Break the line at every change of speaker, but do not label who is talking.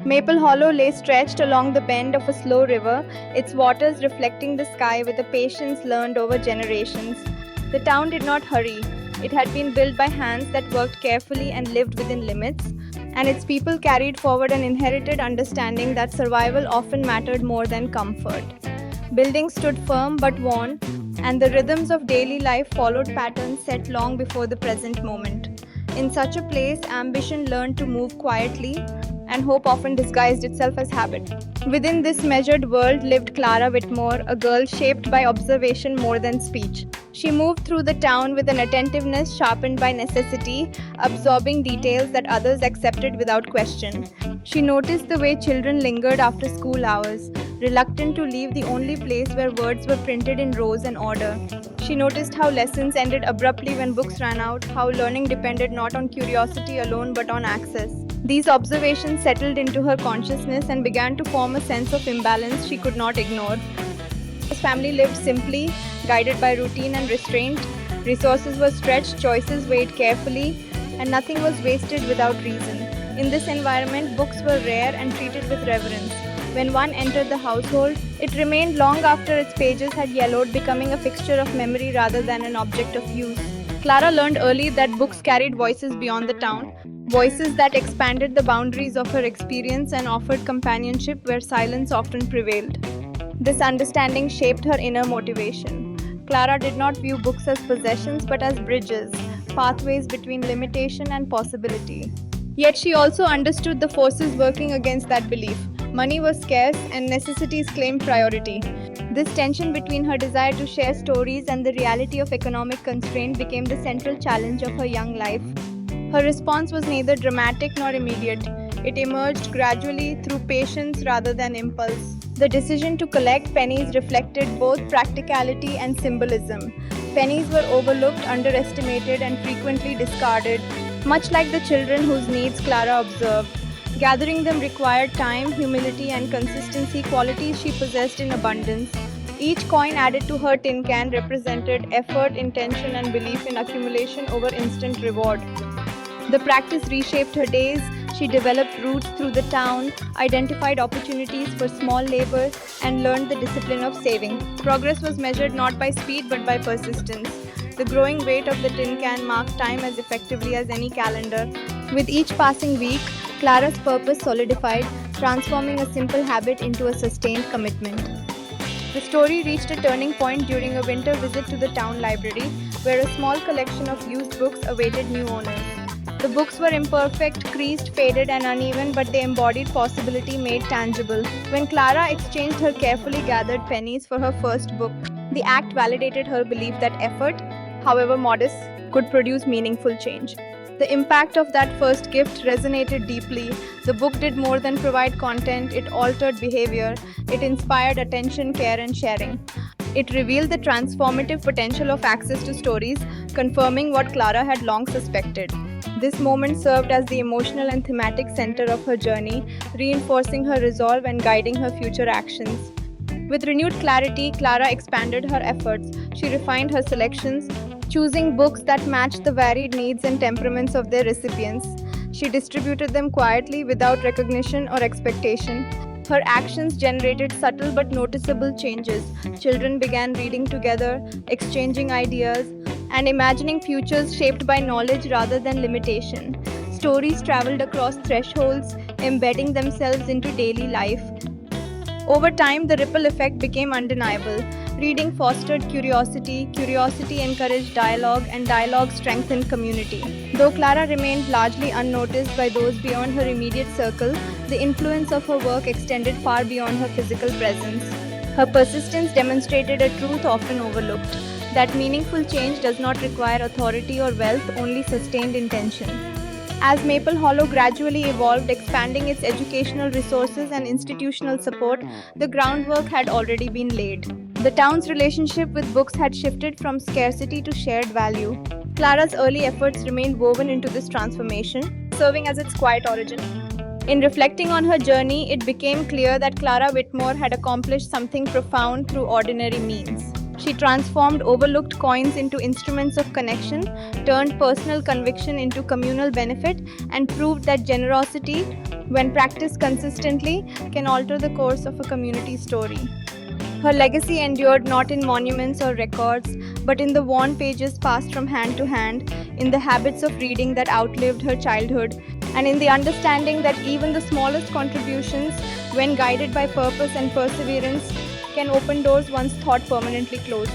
Maple Hollow lay stretched along the bend of a slow river, its waters reflecting the sky with a patience learned over generations. The town did not hurry. It had been built by hands that worked carefully and lived within limits, and its people carried forward an inherited understanding that survival often mattered more than comfort. Buildings stood firm but worn, and the rhythms of daily life followed patterns set long before the present moment. In such a place, ambition learned to move quietly, and hope often disguised itself as habit. Within this measured world lived Clara Whitmore, a girl shaped by observation more than speech. She moved through the town with an attentiveness sharpened by necessity, absorbing details that others accepted without question. She noticed the way children lingered after school hours, reluctant to leave the only place where words were printed in rows and order. She noticed how lessons ended abruptly when books ran out, how learning depended not on curiosity alone but on access. These observations settled into her consciousness and began to form a sense of imbalance she could not ignore. His family lived simply, guided by routine and restraint. Resources were stretched, choices weighed carefully, and nothing was wasted without reason. In this environment, books were rare and treated with reverence. When one entered the household, it remained long after its pages had yellowed, becoming a fixture of memory rather than an object of use. Clara learned early that books carried voices beyond the town, voices that expanded the boundaries of her experience and offered companionship where silence often prevailed. This understanding shaped her inner motivation. Clara did not view books as possessions but as bridges, pathways between limitation and possibility. Yet she also understood the forces working against that belief. Money was scarce and necessities claimed priority. This tension between her desire to share stories and the reality of economic constraint became the central challenge of her young life. Her response was neither dramatic nor immediate. It emerged gradually through patience rather than impulse. The decision to collect pennies reflected both practicality and symbolism. Pennies were overlooked, underestimated, and frequently discarded, much like the children whose needs Clara observed. Gathering them required time, humility, and consistency, qualities she possessed in abundance. Each coin added to her tin can represented effort, intention, and belief in accumulation over instant reward. The practice reshaped her days. She developed roots through the town, identified opportunities for small labor, and learned the discipline of saving. Progress was measured not by speed but by persistence. The growing weight of the tin can marked time as effectively as any calendar. With each passing week, Clara's purpose solidified, transforming a simple habit into a sustained commitment. The story reached a turning point during a winter visit to the town library, where a small collection of used books awaited new owners. The books were imperfect, creased, faded, and uneven, but they embodied possibility made tangible. When Clara exchanged her carefully gathered pennies for her first book, the act validated her belief that effort, however modest, could produce meaningful change. The impact of that first gift resonated deeply. The book did more than provide content, it altered behavior, it inspired attention, care, and sharing. It revealed the transformative potential of access to stories, confirming what Clara had long suspected. This moment served as the emotional and thematic center of her journey, reinforcing her resolve and guiding her future actions. With renewed clarity, Clara expanded her efforts. She refined her selections, choosing books that matched the varied needs and temperaments of their recipients. She distributed them quietly without recognition or expectation. Her actions generated subtle but noticeable changes. Children began reading together, exchanging ideas, and imagining futures shaped by knowledge rather than limitation. Stories traveled across thresholds, embedding themselves into daily life. Over time, the ripple effect became undeniable. Reading fostered curiosity, curiosity encouraged dialogue, and dialogue strengthened community. Though Clara remained largely unnoticed by those beyond her immediate circle, the influence of her work extended far beyond her physical presence. Her persistence demonstrated a truth often overlooked, that meaningful change does not require authority or wealth, only sustained intention. As Maple Hollow gradually evolved, expanding its educational resources and institutional support, the groundwork had already been laid. The town's relationship with books had shifted from scarcity to shared value. Clara's early efforts remained woven into this transformation, serving as its quiet origin. In reflecting on her journey, it became clear that Clara Whitmore had accomplished something profound through ordinary means. She transformed overlooked coins into instruments of connection, turned personal conviction into communal benefit, and proved that generosity, when practiced consistently, can alter the course of a community story. Her legacy endured not in monuments or records, but in the worn pages passed from hand to hand, in the habits of reading that outlived her childhood, and in the understanding that even the smallest contributions, when guided by purpose and perseverance, can open doors once thought permanently closed.